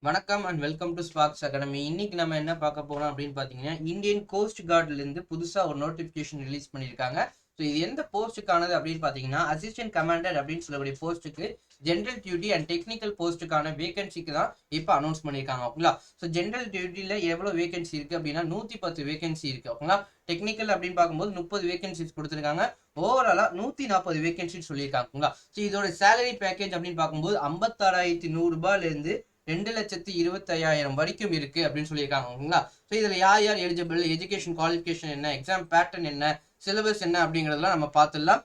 வணக்கம் and welcome to Sparks academy. இன்னைக்கு நம்ம என்ன பார்க்க போறோம் அப்படின்னு பார்த்தீங்கன்னா, இந்தியன் கோஸ்ட் கார்டுல இருந்து புதுசா ஒரு நோட்டிபிகேஷன் ரிலீஸ் பண்ணியிருக்காங்க. ஸோ இது எந்த போஸ்ட்டுக்கானது அப்படின்னு பார்த்தீங்கன்னா, அசிஸ்டன்ட் கமாண்டர் அப்படின்னு சொல்லக்கூடிய போஸ்ட்டுக்கு ஜென்ரல் டியூட்டி அண்ட் டெக்னிக்கல் போஸ்ட்டுக்கான வேகன்சிக்கு தான் இப்போ அனௌன்ஸ் பண்ணியிருக்காங்க. ஓகேங்களா? ஸோ ஜென்ரல் டியூட்டியில் எவ்வளோ வேகன்சி இருக்கு அப்படின்னா 110 வேகன்சி இருக்கு. ஓகேங்களா? டெக்னிக்கல் அப்படின்னு பார்க்கும்போது 30 வேகன்சிஸ் கொடுத்துருக்காங்க. ஓவராலா 140 வேகன்சி சொல்லியிருக்காங்க. ஸோ இதோட சேலரி பேக்கேஜ் அப்படின்னு பார்க்கும்போது 56,100 ரூபாயிலிருந்து 2,25,000 வரைக்கும் இருக்கு அப்படின்னு சொல்லியிருக்காங்க. ஸோ இதுல யார் யார் எலிஜிபிள், எஜுகேஷன் குவாலிஃபிகேஷன் என்ன, எக்ஸாம் பேட்டர்ன் என்ன, சிலபஸ் என்ன அப்படிங்கறதெல்லாம் நம்ம பார்த்துடலாம்.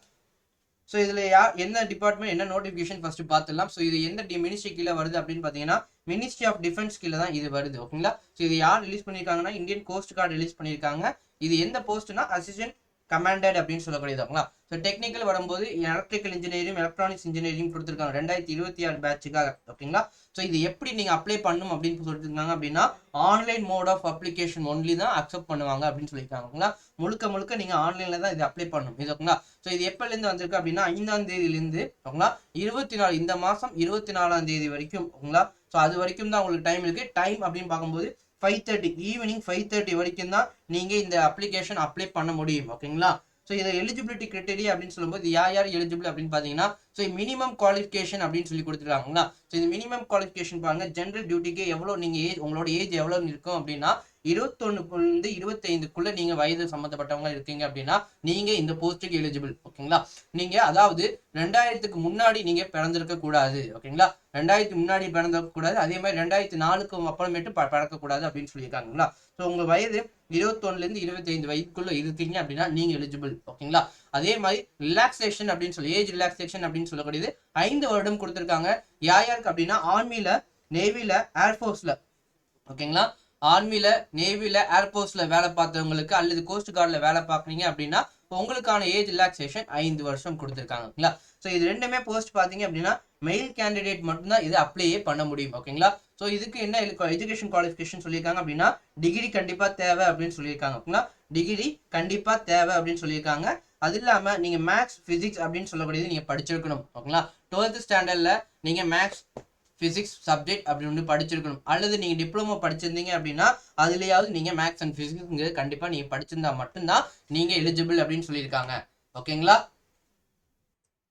ஸோ இதுல என்ன டிபார்ட்மெண்ட் என்ன நோட்டிபிகேஷன் ஃபர்ஸ்ட் பார்த்துடலாம். ஸோ இது எந்த மினிஸ்ட்ரி கீழே வருது அப்படின்னு பாத்தீங்கன்னா, மினிஸ்ட்ரி ஆஃப் டிஃபென்ஸ் கீழே தான் இது வருது. ஓகேங்களா? ஸோ இது யார் ரிலீஸ் பண்ணியிருக்காங்கன்னா, இந்தியன் கோஸ்ட் கார்டு ரிலீஸ் பண்ணியிருக்காங்க. இது எந்த போஸ்ட்னா அசிஸ்டன்ட் கமாண்டட் அப்படின்னு சொல்லக்கூடியது. ஸோ டெக்னிக்கல் வரும்போது எலக்ட்ரிக்கல் இன்ஜினியரிங், எலக்ட்ரானிக்ஸ் இன்ஜினியரிங் கொடுத்துருக்காங்க 2026 பேட்சுக்காக. ஓகேங்களா? ஸோ இது எப்படி நீங்க அப்ளை பண்ணும் அப்படின்னு சொல்லியிருக்காங்க அப்படின்னா, online mode of application only தான் அக்செப்ட் பண்ணுவாங்க அப்படின்னு சொல்லியிருக்காங்க. முழுக்க முழுக்க நீங்க ஆன்லைன்ல தான் இது அப்ளை பண்ணணும். இது ஓகேங்களா? ஸோ இது எப்பலேருந்து வந்திருக்கு அப்படின்னா 5ஆம் தேதியிலிருந்து ஓகேங்களா 24 இந்த மாசம் 24ஆம் தேதி வரைக்கும். ஓகேங்களா? ஸோ அது வரைக்கும் தான் உங்களுக்கு டைம் இருக்கு. டைம் அப்படின்னு பார்க்கும்போது 5:30 ஈவினிங் 5:30 வரைக்கும் தான் நீங்க இந்த அப்ளிகேஷன் அப்ளை பண்ண முடியும். ஓகேங்களா? ஸோ இதை எலிஜிபிலிட்டி கிரைட்டீரியா அப்படின்னு சொல்லும்போது யார் எலிஜிபிள் அப்படின்னு பாத்தீங்கன்னா, ஸோ மினிமம் குவாலிஃபிகேஷன் அப்படின்னு சொல்லி கொடுத்துருக்காங்களா. ஸோ இந்த மினிமம் குவாலிஃபிகேஷன் பாருங்க, ஜென்ரல் டியூட்டிக்கு எவ்வளோ நீங்க ஏஜ், உங்களோட ஏஜ் எவ்வளவு இருக்கும் அப்படின்னா 21 25க்குள்ள நீங்க வயது சம்பந்தப்பட்டவங்க இருக்கீங்க அப்படின்னா நீங்க இந்த போஸ்ட்டுக்கு எலிஜிபிள். ஓகேங்களா? நீங்க அதாவது 2000க்கு முன்னாடி நீங்க பிறந்திருக்க கூடாது. ஓகேங்களா? 2000 முன்னாடி பிறந்திருக்க கூடாது. அதே மாதிரி 2004க்கு அப்புறமேட்டு பிறக்க கூடாது அப்படின்னு சொல்லியிருக்காங்களா. ஸோ உங்க வயது 21ல இருந்து 25 வயதுக்குள்ள இருக்கீங்க அப்படின்னா நீங்க எலிஜிபிள். ஓகேங்களா? அதே மாதிரி ரிலாக்ஸேஷன் அப்படின்னு சொல்லி ஏஜ் ரிலாக்ஸேஷன் அப்படின்னு சொல்லக்கூடியது 5 வருடம் கொடுத்துருக்காங்க. யாருக்கு அப்படின்னா ஆர்மில, நேவில, ஏர்ஃபோர்ஸ்ல. ஓகேங்களா? ஆர்மில, நேவில, ஏர்போர்ட்ஸ்ல வேலை பார்த்தவங்களுக்கு அல்லது கோஸ்ட் கார்டில் வேலை பார்க்குறீங்க அப்படின்னா உங்களுக்கான ஏஜ் ரிலாக்ஸேஷன் 5 வருஷம் கொடுத்துருக்காங்க. ஓகேங்களா? ஸோ இது ரெண்டுமே போஸ்ட் பார்த்தீங்க அப்படின்னா மெயில் கேண்டிடேட் மட்டும்தான் இது அப்ளையே பண்ண முடியும். ஓகேங்களா? ஸோ இதுக்கு என்ன எஜுகேஷன் குவாலிஃபிகேஷன் சொல்லியிருக்காங்க அப்படின்னா டிகிரி கண்டிப்பா தேவை அப்படின்னு சொல்லியிருக்காங்க. ஓகேங்களா? டிகிரி கண்டிப்பா தேவை அப்படின்னு சொல்லியிருக்காங்க. அது இல்லாம நீங்க மேக்ஸ், பிசிக்ஸ் அப்படின்னு சொல்லக்கூடியது நீங்க படிச்சிருக்கணும். ஓகேங்களா? 12th ஸ்டாண்டர்ட்ல நீங்க மேக்ஸ், பிசிக்ஸ் சப்ஜெக்ட் அப்படி ஒன்று படிச்சிருக்கணும். அல்லது நீங்க டிப்ளமோ படிச்சிருந்தீங்க அப்படின்னா அதுலயாவது நீங்க மேக்ஸ் அண்ட் பிசிக்ஸ் கண்டிப்பா நீங்க படிச்சிருந்தா மட்டும்தான் நீங்க எலிஜிபிள் அப்படின்னு சொல்லியிருக்காங்க. ஓகேங்களா?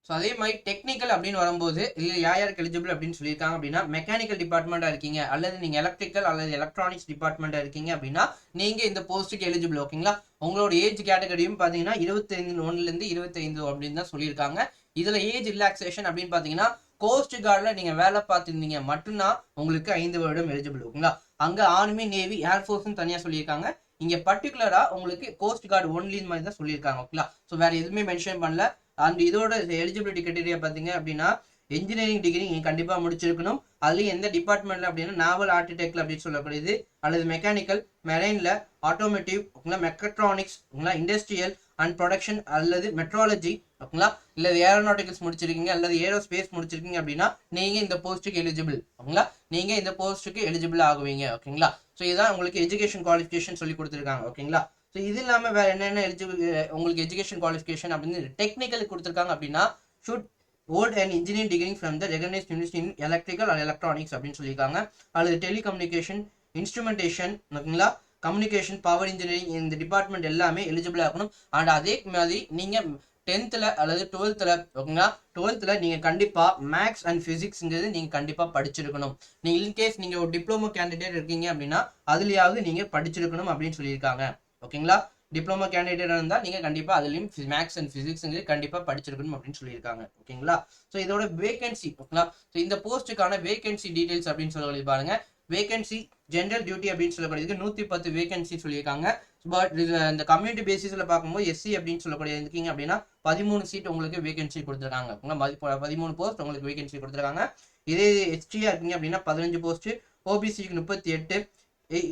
ஸோ அதே மாதிரி டெக்னிக்கல் அப்படின்னு வரும்போது இல்லை யாருக்கு எலிஜிபிள் அப்படின்னு சொல்லியிருக்காங்க அப்படின்னா, மெக்கானிக்கல் டிபார்ட்மெண்ட்டாக இருக்கீங்க அல்லது நீங்கள் எலக்ட்ரிக்கல் அல்லது எலக்ட்ரானிக்ஸ் டிபார்ட்மெண்ட்டாக இருக்கீங்க அப்படின்னா நீங்கள் இந்த போஸ்ட்டுக்கு எலிஜிபிள். ஓகேங்களா? உங்களோட ஏஜ் கேட்டகரியும் பார்த்தீங்கன்னா 21லேருந்து 25 அப்படின்னு தான் சொல்லியிருக்காங்க. இதில் ஏஜ் ரிலாக்ஸேஷன் அப்படின்னு பார்த்தீங்கன்னா கோஸ்ட் கார்டில் நீங்கள் வேலை பார்த்துருந்தீங்க மட்டும்தான் உங்களுக்கு 5 வருடம் எலிஜிபிள். ஓகேங்களா? அங்கே ஆர்மி, நேவி, ஏர்ஃபோர்ஸ்னு தனியாக சொல்லியிருக்காங்க. இங்க பர்டிகுலரா உங்களுக்கு கோஸ்ட் கார்டு ஒன்லி மாதிரி தான் சொல்லியிருக்காங்க. ஓகேங்களா? ஸோ வேற எதுவுமே மென்ஷன் பண்ணல. அண்ட் இதோட எலிஜிபிலிட்டி கிரைட்டீரியா பார்த்தீங்க அப்படின்னா இன்ஜினியரிங் டிகிரி நீங்க கண்டிப்பா முடிச்சிருக்கணும். அதுலயும் எந்த டிபார்ட்மெண்ட்ல அப்படின்னா நாவல் ஆர்கிடெக்ட்ல அப்படின்னு சொல்லக்கூடியது, அல்லது மெக்கானிக்கல், மெரைன்ல, automotive, mechatronics, industrial and production அல்லது மெட்ராலஜி, ஓகேங்களா, இல்ல ஏரோநாட்டிக்கல்ஸ் முடிச்சிருக்கீங்க அல்லது ஏரோஸ்பேஸ் முடிச்சிருக்கீங்க அப்படின்னா நீங்க இந்த போஸ்ட்டுக்கு எலிஜிபிள். ஓகேங்களா? நீங்க இந்த போஸ்ட்டுக்கு எலிஜிபிள் ஆகுவீங்க. ஓகேங்களா? ஸோ இதான் உங்களுக்கு எஜுகேஷன் குவாலிஃபிகேஷன் சொல்லி கொடுத்துருக்காங்க. ஓகேங்களா? ஸோ இது இல்லாம வேற என்னென்ன எலிஜிபிள் உங்களுக்கு எஜுகேஷன் குவாலிஃபிகேஷன் அப்படின்னு டெக்னிக்கல் கொடுத்துருக்காங்க அப்படின்னா should old and engineering degree from the recognised university in electrical and electronics அப்படின்னு சொல்லியிருக்காங்க. அல்லது டெலிகம்யூனிகேஷன், இன்ஸ்ட்ருமெண்டேஷன், ஓகேங்களா, கம்யூனிகேஷன், பவர் இன்ஜினியரிங் இந்த டிபார்ட்மெண்ட் எல்லாமே எலிஜிபிள் ஆகணும். அண்ட் அதே மாதிரி நீங்க 10th அல்லது 12th, ஓகேங்களா, 12th நீங்க கண்டிப்பா மேக்ஸ் அண்ட் பிசிக்ஸ்ங்கிறது நீங்க கண்டிப்பா படிச்சிருக்கணும். நீங்க இன்கேஸ் நீங்க ஒரு டிப்ளமோ கேண்டிடேட் இருக்கீங்க அப்படின்னா அதுலயாவது நீங்க படிச்சிருக்கணும் அப்படின்னு சொல்லியிருக்காங்க. ஓகேங்களா? டிப்ளமோ கேண்டிடேட் இருந்தால் நீங்க கண்டிப்பா அதுலயும் மேக்ஸ் அண்ட் பிசிக்ஸ் கண்டிப்பா படிச்சிருக்கணும் அப்படின்னு சொல்லியிருக்காங்க. ஓகேங்களா? ஸோ இதோட வேகன்சி, ஓகேங்களா, ஸோ இந்த போஸ்ட்டுக்கான வேகன்சி டீடைல்ஸ் அப்படின்னு சொல்லி பாருங்க. வேகன்சி ஜென்ரல் டியூட்டி அப்படின்னு சொல்லக்கூடியதுக்கு 110 வேகன்சி சொல்லியிருக்காங்க. பட் இந்த கம்யூனிட்டி பேசிஸ்ல பார்க்கும்போது எஸ்சி அப்படின்னு சொல்லக்கூடிய இருக்கீங்க அப்படின்னா 13 சீட் உங்களுக்கு வேகன்சி கொடுத்துருக்காங்க. 13 போஸ்ட் உங்களுக்கு வேகன்சி கொடுத்துருக்காங்க. இதே எஸ்டியா இருக்கீங்க அப்படின்னா 15 போஸ்ட், ஓபிசிக்கு 38,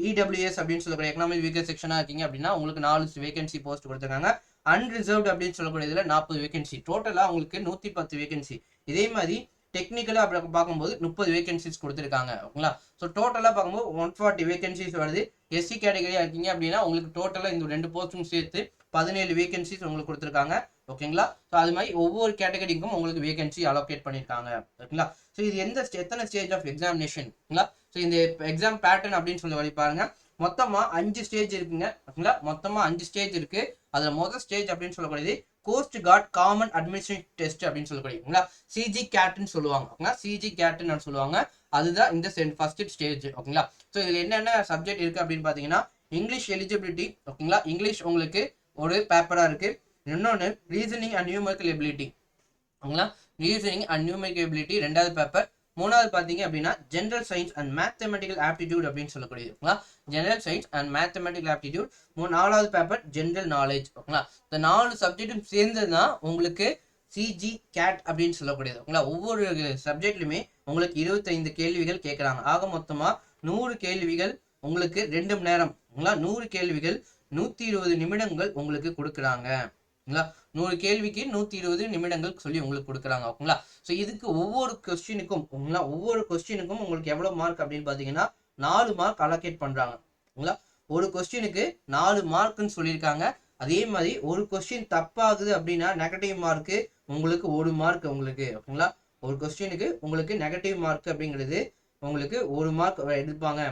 இடபிள்யூஎஸ் அப்படின்னு சொல்லக்கூடிய எக்கனாமிக் வீக்கர் செக்ஷனா இருக்கீங்க அப்படின்னா உங்களுக்கு 4 வேகன்சி போஸ்ட் கொடுத்துருக்காங்க. அன்ரிசர்வ்ட் அப்படின்னு சொல்லக்கூடியதுல 40 வேகன்சி. டோட்டலா உங்களுக்கு 110 வேகன்சி. இதே மாதிரி டெக்னிக்கலா அப்படி பார்க்கும்போது 30 வேகன்சிஸ் கொடுத்துருக்காங்க. ஓகேங்களா? ஸோ டோட்டலா பார்க்கும்போது 140 வேகன்சிஸ் வருது. எஸ்சி கேட்டகரியா இருக்கீங்க அப்படின்னா உங்களுக்கு டோட்டலா இந்த 2 போஸ்டும் சேர்த்து 17 வேகன்சிஸ் உங்களுக்கு கொடுத்துருக்காங்க. ஓகேங்களா. ஸோ அது மாதிரி ஒவ்வொரு கேட்டகரிக்கும் உங்களுக்கு வேகன்சி அலோகேட் பண்ணியிருக்காங்க. ஓகேங்களா. ஸோ இது எத்தனை ஸ்டேஜ் ஆஃப் எக்ஸாமினேஷன்ங்களா. ஸோ இந்த எக்ஸாம் பேட்டர்ன் அப்படின்னு சொல்லி பாருங்க. மொத்தமா 5 ஸ்டேஜ் இருக்குங்க. ஓகேங்களா. மொத்தமா 5 ஸ்டேஜ் இருக்கு. அதுல முதல் ஸ்டேஜ் அப்படின்னு சொல்லக்கூடியது cost card common administrative test அப்படின்னு சொல்லக்கூடியது சிஜி கேட்னு சொல்லுவாங்க. ஓகேங்களா. சிஜி கேட்னு சொல்லுவாங்க. அதுதான் இந்த ஃபர்ஸ்ட் ஸ்டேஜ். ஓகேங்களா. ஸோ இதுல என்னென்ன சப்ஜெக்ட் இருக்கு அப்படின்னு பாத்தீங்கன்னா இங்கிலீஷ் எலிஜிபிலிட்டி. ஓகேங்களா. இங்கிலீஷ் உங்களுக்கு ஒரு பேப்பரா இருக்கு. இன்னொன்னு ரீசனிங் அண்ட் நியூமெரிக்கல் எபிலிட்டி. ஓகேங்களா. ரீசனிங் அண்ட் நியூமெரிக்கல் எபிலிட்டி ரெண்டாவது பேப்பர். மூணாவது பாத்தீங்க அப்படின்னா general science and mathematical aptitude அப்படின்னு சொல்லக்கூடியது. ஓகேங்களா. General science and mathematical aptitude. நாலாவது பேப்பர் ஜெனரல் நாலேஜ். ஓகேங்களா. இந்த 4 சப்ஜெக்டும் சேர்ந்ததுதான் உங்களுக்கு சிஜி கேட் அப்படின்னு சொல்லக்கூடியது. ஓகேங்களா. ஒவ்வொரு சப்ஜெக்ட்லுமே உங்களுக்கு 25 கேள்விகள் கேட்கறாங்க. ஆக மொத்தமா 100 கேள்விகள் உங்களுக்கு 2 மணி நேரம். 100 கேள்விகள் 120 நிமிடங்கள் உங்களுக்கு கொடுக்குறாங்க. 100 கேள்விக்கு 120 நிமிடங்கள் சொல்லி உங்களுக்கு கொடுக்குறாங்க. ஓகேங்களா. ஸோ இதுக்கு ஒவ்வொரு கொஸ்டினுக்கும் உங்களுக்கு எவ்வளவு மார்க் அப்படின்னு பாத்தீங்கன்னா 4 மார்க் அலோகேட் பண்றாங்க. ஓகேங்களா. ஒரு கொஸ்டினுக்கு 4 மார்க்னு சொல்லியிருக்காங்க. அதே மாதிரி ஒரு கொஸ்டின் தப்பாகுது அப்படின்னா நெகட்டிவ் மார்க்கு உங்களுக்கு 1 மார்க் உங்களுக்கு. ஓகேங்களா. ஒரு கொஸ்டினுக்கு உங்களுக்கு நெகட்டிவ் மார்க் அப்படிங்கிறது உங்களுக்கு 1 மார்க் எடுப்பாங்க.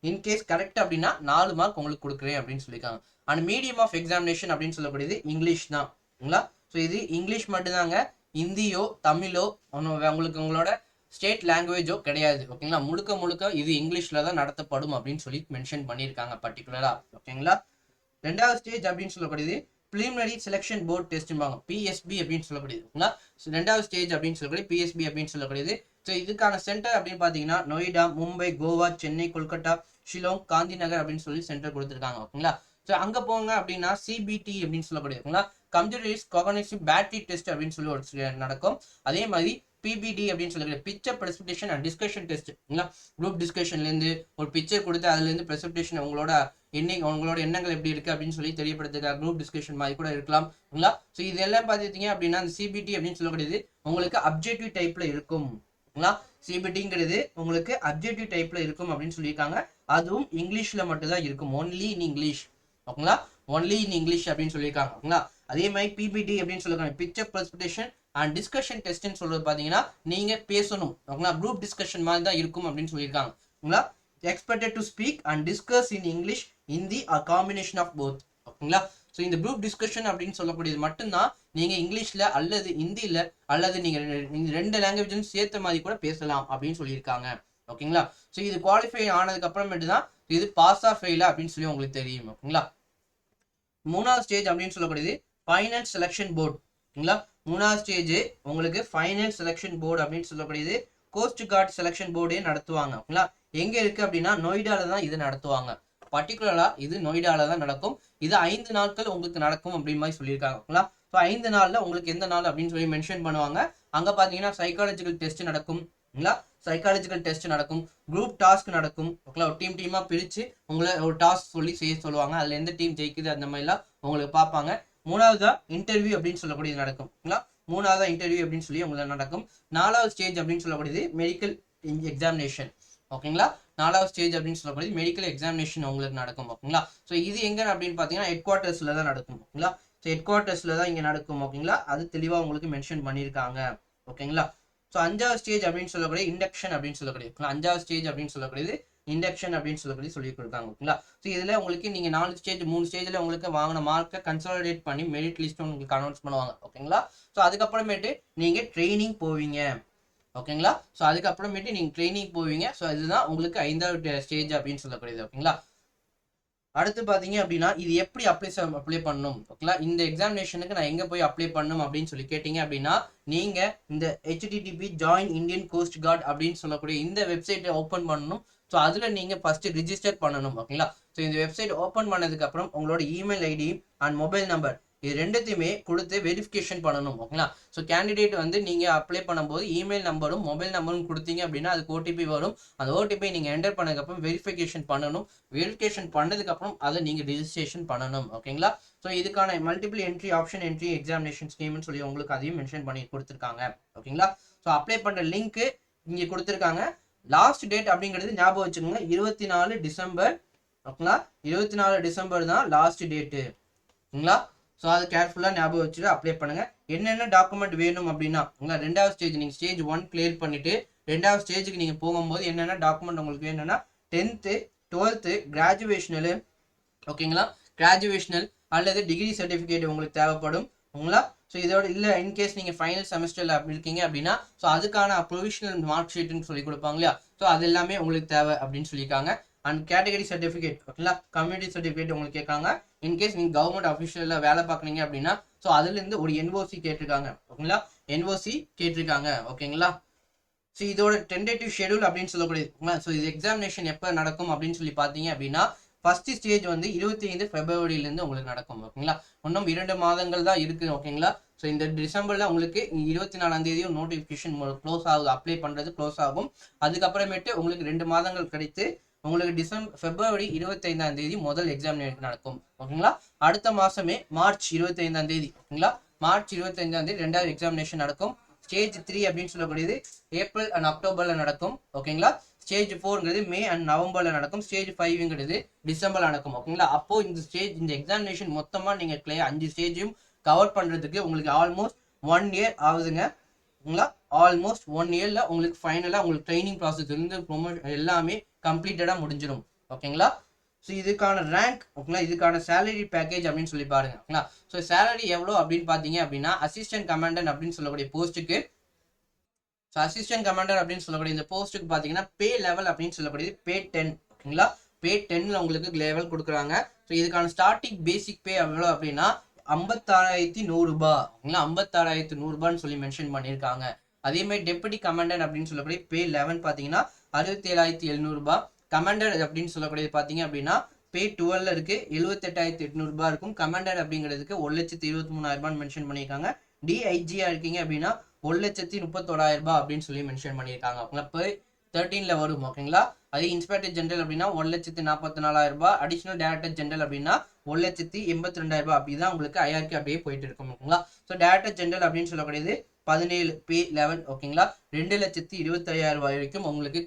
இன்கேஸ் கரெக்ட் அப்படின்னா 4 மார்க் உங்களுக்கு கொடுக்குறேன் அப்படின்னு சொல்லியிருக்காங்க. அண்ட் மீடியம் ஆஃப் எக்ஸாமினேஷன் அப்படின்னு சொல்லக்கூடியது இங்கிலீஷ் தான். ஓகேங்களா. ஸோ இது இங்கிலீஷ் மட்டும்தாங்க. ஹிந்தியோ தமிழோ உங்களுக்கு உங்களோட ஸ்டேட் லாங்குவேஜோ கிடையாது. ஓகேங்களா. முழுக்க இது இங்கிலீஷ்ல தான் நடத்தப்படும் அப்படின்னு சொல்லி மென்ஷன் பண்ணியிருக்காங்க பர்டிகுலரா. ஓகேங்களா. ரெண்டாவது ஸ்டேஜ் அப்படின்னு சொல்லக்கூடியது பிலிமினரி செலெக்ஷன் போர்ட் டெஸ்ட்பாங்க. பிஎஸ்பி அப்படின்னு சொல்லக்கூடியது. ஓகேங்களா. ரெண்டாவது ஸ்டேஜ் அப்படின்னு சொல்லக்கூடியது பிஎஸ்பி அப்படின்னு சொல்லக்கூடியது. ஸோ இதுக்கான சென்டர் அப்படின்னு பாத்தீங்கன்னா நொய்டா, மும்பை, கோவா, சென்னை, கொல்கட்டா, ஷிலோங், காந்தி நகர் அப்படின்னு சொல்லி சென்டர் கொடுத்துருக்காங்க. ஓகேங்களா. ஸோ அங்க போங்க அப்படின்னா சிபிடி அப்படின்னு சொல்லக்கூடியது கம்ப்யூட்டரைஸ் காக்னிட்டிவ் பேட்டரி டெஸ்ட் அப்படின்னு சொல்லி ஒரு நடக்கும். அதே மாதிரி பிபிடி அப்படின்னு சொல்லக்கூடிய picture presentation and discussion test. Group டிஸ்கஷன்ல இருந்து ஒரு பிக்சர் கொடுத்து அதுல இருந்து பிரசன்டேஷன் உங்களோட எண்ணங்கள் எப்படி இருக்கு அப்படின்னு சொல்லி தெரியப்படுத்துக்க குரூப் டிஸ்கஷன் மாதிரி கூட இருக்கலாம். ஸோ இதெல்லாம் பாத்தீங்க அப்படின்னா அந்த சிபிடி அப்படின்னு சொல்லக்கூடியது உங்களுக்கு அப்ஜெக்டிவ் டைப்ல இருக்கும். சிபிடிங்கிறது உங்களுக்கு அப்ஜெக்டிவ் டைப்ல இருக்கும் அப்படின்னு சொல்லியிருக்காங்க. அதுவும் இங்கிலீஷ்ல மட்டும் தான் இருக்கும். Only in English. ஓகேங்களா. ஒன்லி இன் இங்கிலீஷ் அப்படின்னு சொல்லியிருக்காங்க. ஓகேங்களா. அதே மாதிரி பிபிடி அப்படின்னு சொல்லிருக்காங்க பிக்சர் பிரசன்டேஷன் அண்ட் டிஸ்கஷன் டெஸ்ட்னு சொல்றது பாத்தீங்கன்னா நீங்க பேசணும். ஓகேங்களா. குரூப் டிஸ்கஷன் மாதிரி தான் இருக்கும் அப்படின்னு சொல்லியிருக்காங்க. ஓகேங்களா. Expected to speak and discuss in English, Hindi or combination of both. ஓகேங்களா. ஸோ இந்த குரூப் டிஸ்கஷன் அப்படின்னு சொல்லக்கூடியது மட்டும்தான் நீங்க இங்கிலீஷ்ல அல்லது ஹிந்தியில அல்லது நீங்க 2 லாங்குவேஜும் சேர்த்த மாதிரி கூட பேசலாம் அப்படின்னு சொல்லியிருக்காங்க. ஓகேங்களா. ஸோ இது குவாலிஃபை ஆனதுக்கு அப்புறமேட்டு தான் இது பாஸ் ஆஃப் ஃபெயிலா அப்படின்னு சொல்லி உங்களுக்கு தெரியும். ஓகேங்களா. மூணாவது ஸ்டேஜ் அப்படின்னு சொல்லக்கூடியது ஃபைனல் செலெக்ஷன் போர்டு. ஓகேங்களா. மூணாவது ஸ்டேஜ் உங்களுக்கு ஃபைனல் செலெக்ஷன் போர்டு அப்படின்னு சொல்லக்கூடியது கோஸ்ட் கார்டு செலெக்ஷன் போர்டே நடத்துவாங்க. ஓகேங்களா. எங்க இருக்கு அப்படின்னா நொய்டால தான் இது நடத்துவாங்க. பர்டிகுலரா இது நொய்டால தான் நடக்கும். இது 5 நாட்கள் உங்களுக்கு நடக்கும் அப்படின்னு மாதிரி சொல்லியிருக்காங்க. ஓகேங்களா. ஸோ 5 நாள்ல உங்களுக்கு எந்த நாள் அப்படின்னு சொல்லி மென்ஷன் பண்ணுவாங்க. அங்க பாத்தீங்கன்னா சைக்காலஜிக்கல் டெஸ்ட் நடக்கும். சைக்காலஜிக்கல் டெஸ்ட் நடக்கும். குரூப் டாஸ்க் நடக்கும். ஓகேங்களா. ஒரு டீமா பிரிச்சு உங்களை ஒரு டாஸ்க் சொல்லி செய்ய சொல்லுவாங்க. அதுல எந்த டீம் ஜெயிக்குது அந்த மாதிரிலாம் உங்களுக்கு பார்ப்பாங்க. மூணாவதா இன்டர்வியூ அப்படின்னு சொல்லக்கூடியது நடக்கும். ஓகேங்களா. மூணாவதா இன்டர்வியூ அப்படின்னு சொல்லி உங்களுக்கு நடக்கும். நாலாவது ஸ்டேஜ் அப்படின்னு சொல்லக்கூடியது மெடிக்கல் எக்ஸாமினேஷன். ஓகேங்களா. நாலாவது ஸ்டேஜ் அப்படின்னு சொல்லக்கூடியது மெடிக்கல் எக்ஸாமினேஷன் உங்களுக்கு நடக்கும். ஓகேங்களா. ஸோ இது எங்க அப்படின்னு பாத்தீங்கன்னா ஹெட் குவார்டர்ஸ்ல தான் நடக்கும். ஓகேங்களா. ஸோ ஹெட் குவார்டர்ஸ்ல தான் இங்க நடக்கும். ஓகேங்களா. அது தெளிவா உங்களுக்கு மென்ஷன் பண்ணியிருக்காங்க. ஓகேங்களா. ஸோ 5வது ஸ்டேஜ் அப்படின்னு சொல்லக்கூடிய இண்டக்ஷன் அப்படின்னு சொல்லக்கூடியது. 5வது ஸ்டேஜ் அப்படின்னு சொல்லக்கூடியது இண்டக்ஷன் அப்படின்னு சொல்லக்கூடியது சொல்லி கொடுத்தாங்க. ஓகேங்களா. ஸோ இதுல உங்களுக்கு நீங்க 4 ஸ்டேஜ் 3 ஸ்டேஜ்ல உங்களுக்கு வாங்கின மார்க்கை கன்சாலிடேட் பண்ணி மெரிட் லிஸ்ட் உங்களுக்கு அனௌன்ஸ் பண்ணுவாங்க. ஓகேங்களா. ஸோ அதுக்கப்புறமேட்டு நீங்க ட்ரைனிங் போவீங்க. ஓகேங்களா. ஸோ அதுக்கப்புறமேட்டு நீங்க ட்ரைனிங் போவீங்க. ஸோ இதுதான் உங்களுக்கு 5வது ஸ்டேஜ் அப்படின்னு சொல்லக்கூடியது. ஓகேங்களா. அடுத்து பாத்தீங்க அப்படின்னா இது எப்படி அப்ளை பண்ணணும். ஓகேங்களா. இந்த எக்ஸாமினேஷனுக்கு நான் எங்க போய் அப்ளை பண்ணணும் அப்படின்னு சொல்லி கேட்டீங்க அப்படின்னா நீங்க இந்த HTTP join Indian cost card அப்படின்னு சொல்லக்கூடிய இந்த வெப்சைட்டை ஓப்பன் பண்ணணும். ஸோ அதுல நீங்க ஃபர்ஸ்ட் ரிஜிஸ்டர் பண்ணணும். ஓகேங்களா. ஸோ இந்த வெப்சைட் ஓப்பன் பண்ணதுக்கு அப்புறம் உங்களோட email ID and mobile number இது ரெண்டுத்தையுமே கொடுத்து வெரிஃபிகேஷன் பண்ணணும். ஓகேங்களா. ஸோ கேண்டிடேட் வந்து நீங்க அப்ளை பண்ணும்போது இமெயில் நம்பரும் மொபைல் நம்பரும் கொடுத்தீங்க அப்படின்னா அதுக்கு ஓடிபி வரும். அந்த ஓடிபி நீங்க என்டர் பண்ணதுக்கப்புறம் வெரிஃபிகேஷன் பண்ணணும். வெரிஃபிகேஷன் பண்ணதுக்கு அப்புறம் அதை நீங்க ரிஜிஸ்ட்ரேஷன் பண்ணணும். ஓகேங்களா. ஸோ இதுக்கான multiple entry option entry examination ஸ்கீம்னு சொல்லி உங்களுக்கு அதையும் மென்ஷன் பண்ணி கொடுத்துருக்காங்க. ஓகேங்களா. ஸோ அப்ளை பண்ற லிங்க் இங்க கொடுத்துருக்காங்க. லாஸ்ட் டேட் அப்படிங்கிறது ஞாபகம் வச்சுக்கோங்க 24 டிசம்பர். ஓகேங்களா. 24 டிசம்பர் தான் லாஸ்ட் டேட்டு. ஓகேங்களா. ஸோ அது கேர்ஃபுல்லாக ஞாபகம் வச்சுட்டு அப்ளை பண்ணுங்க. என்னென்ன டாக்குமெண்ட் வேணும் அப்படின்னா உங்களா 2வது ஸ்டேஜ் நீங்கள் ஸ்டேஜ் 1 கிளியர் பண்ணிட்டு 2வது ஸ்டேஜுக்கு நீங்கள் போகும்போது என்னென்ன டாக்குமெண்ட் உங்களுக்கு வேணும்னா 10th 12th கிராஜுவேஷனலு ஓகேங்களா, கிராஜுவேஷனல் அல்லது டிகிரி சர்டிஃபிகேட் உங்களுக்கு தேவைப்படும் உங்களா. ஸோ இதோட இல்லை இன்கேஸ் நீங்கள் ஃபைனல் செமஸ்டரில் அப்படி இருக்கீங்க அப்படின்னா ஸோ அதுக்கான ப்ரொவிஷனல் மார்க் ஷீட்னு சொல்லி கொடுப்பாங்க இல்லையா, ஸோ அது எல்லாமே உங்களுக்கு தேவை அப்படின்னு சொல்லியிருக்காங்க. அண்ட் கேட்டகரி சர்டிஃபிகேட் ஓகேங்களா, கம்யூனிட்டி சர்டிஃபிகேட் உங்களுக்கு கேட்காங்க. இன்கேஸ் நீங்கள் கவர்மெண்ட் அஃபிஷியலில் வேலை பார்க்குறீங்க அப்படின்னா ஸோ அதுலேருந்து ஒரு என்ஓசி கேட்டிருக்காங்க ஓகேங்களா, என்ஓசி கேட்டிருக்காங்க ஓகேங்களா. ஸோ இதோட டென்டேட்டிவ் ஷெடியூல் அப்படின்னு சொல்லக்கூடியது. ஸோ இது எக்ஸாமினேஷன் எப்போ நடக்கும் அப்படின்னு சொல்லி பார்த்தீங்க அப்படின்னா ஃபர்ஸ்ட் ஸ்டேஜ் வந்து 25 ஃபெப்ரவரியிலேருந்து உங்களுக்கு நடக்கும் ஓகேங்களா. இன்னும் 2 மாதங்கள் தான் இருக்குது ஓகேங்களா. ஸோ இந்த டிசம்பரில் உங்களுக்கு 24ஆம் தேதியும் நோட்டிஃபிகேஷன் க்ளோஸ் ஆகுது, அப்ளை பண்ணுறது க்ளோஸ் ஆகும். அதுக்கப்புறமேட்டு உங்களுக்கு 2 மாதங்கள் கழித்து உங்களுக்கு ஃபெப்ரவரி 25ஆம் தேதி முதல் எக்ஸாமினேஷன் நடக்கும் ஓகேங்களா. அடுத்த மாதமே மார்ச் 25ஆம் தேதி ஓகேங்களா, மார்ச் 25ஆம் தேதி 2வது எக்ஸாமினேஷன் நடக்கும். ஸ்டேஜ் 3 அப்படின்னு சொல்லக்கூடியது ஏப்ரல் அண்ட் அக்டோபரில் நடக்கும் ஓகேங்களா. ஸ்டேஜ் 4ங்கிறது மே அண்ட் நவம்பரில் நடக்கும். ஸ்டேஜ் 5ங்கிறது டிசம்பரில் நடக்கும் ஓகேங்களா. அப்போ இந்த எக்ஸாமினேஷன் மொத்தமாக நீங்கள் 5 ஸ்டேஜையும் கவர் பண்ணுறதுக்கு உங்களுக்கு ஆல்மோஸ்ட் 1 இயர் ஆகுதுங்க ஓகேங்களா. ஆல்மோஸ்ட் 1 இயரில் உங்களுக்கு ஃபைனலாக உங்களுக்கு ட்ரைனிங் ப்ராசஸ் இருந்து ப்ரொமோஷன் எல்லாமே கம்ப்ளீட்டடாக முடிஞ்சிடும் ஓகேங்களா. ஸோ இதுக்கான ரேங்க் ஓகேங்களா, இதுக்கான சேலரி பேக்கேஜ் அப்படின்னு சொல்லி பாருங்க ஓகேங்களா. ஸோ சேலரி எவ்வளோ அப்படின்னு பார்த்தீங்க அப்படின்னா அசிஸ்டன்ட் கமாண்டன்ட் அப்படின்னு சொல்லக்கூடிய போஸ்ட்டுக்கு, ஸோ அசிஸ்டன்ட் கமாண்டர் அப்படின்னு சொல்லக்கூடிய இந்த போஸ்ட்டுக்கு பார்த்தீங்கன்னா பே லெவல் அப்படின்னு சொல்லக்கூடியது பே 10 ஓகேங்களா. பே 10ல் உங்களுக்கு லெவல் கொடுக்குறாங்க. ஸோ இதுக்கான ஸ்டார்டிங் பேசிக் பே எவ்வளோ அப்படின்னா 56,100 ரூபாய் ஓகேங்களா, 56,100 ரூபான்னு சொல்லி மென்ஷன் பண்ணியிருக்காங்க. அதேமாதிரி டெப்யூட்டி கமாண்டன்ட் அப்படின்னு சொல்லக்கூடிய பே 11 பார்த்தீங்கன்னா 67,700 ரூபாய். கமாண்டர் அப்படின்னு சொல்லக்கூடியது பார்த்தீங்க அப்படின்னா பே 12ல் இருக்கு 78,800 ரூபாய் இருக்கும். கமாண்டர் அப்படிங்கிறதுக்கு 1,23,000 ரூபான்னு மென்ஷன் பண்ணியிருக்காங்க. டிஐஜியா இருக்கீங்க அப்படின்னா 1,31,000 ரூபாய் அப்படின்னு சொல்லி மென்ஷன் பண்ணியிருக்காங்க ஓகேங்களா. இப்போ 13ல் வரும் ஓகேங்களா. அதே இன்ஸ்பெக்டர் ஜெனரல் அப்படின்னா 1,44,000 ரூபாய். அடிஷனல் டைரக்டர் ஜெனரல் அப்படின்னா 1,82,000 ரூபாய். அப்படிதான் உங்களுக்கு ஐஆர்கே அப்படியே போயிட்டு இருக்கும் ஓகேங்களா. ஸோ டைரக்டர் ஜெனரல் அப்படின்னு சொல்லக்கூடியது 17 பே 11 ஓகேங்களா, 2,25,000 ரூபாய் வரைக்கும் உங்களுக்கு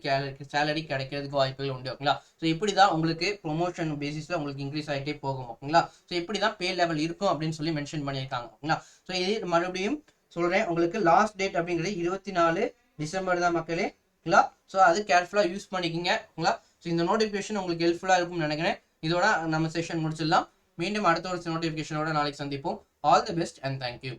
சேலரி கிடைக்கிறதுக்கு வாய்ப்புகள் உண்டு ஓகேங்களா. ஸோ இப்படி தான் உங்களுக்கு ப்ரொமோஷன் பேசிஸில் உங்களுக்கு இன்க்ரீஸ் ஆகிட்டே போகும் ஓகேங்களா. ஸோ இப்படி தான் பே லெவல் இருக்கும் அப்படின்னு சொல்லி மென்ஷன் பண்ணியிருக்காங்க ஓகேங்களா. ஸோ இது மறுபடியும் சொல்கிறேன், உங்களுக்கு லாஸ்ட் டேட் அப்படிங்கிறது 24 டிசம்பர் தான் மக்களே ஓகேங்களா. ஸோ அது கேர்ஃபுல்லாக யூஸ் பண்ணிக்கிங்க ஓகேங்களா. ஸோ இந்த நோட்டிஃபிகேஷன் உங்களுக்கு ஹெல்ப்ஃபுல்லாக இருக்கும்னு நினைக்கிறேன். இதோட நம்ம செஷன் முடிச்சிடலாம். மீண்டும் அடுத்த ஒரு நோட்டிஃபிகேஷனோட நாளைக்கு சந்திப்போம். All the best and thank you.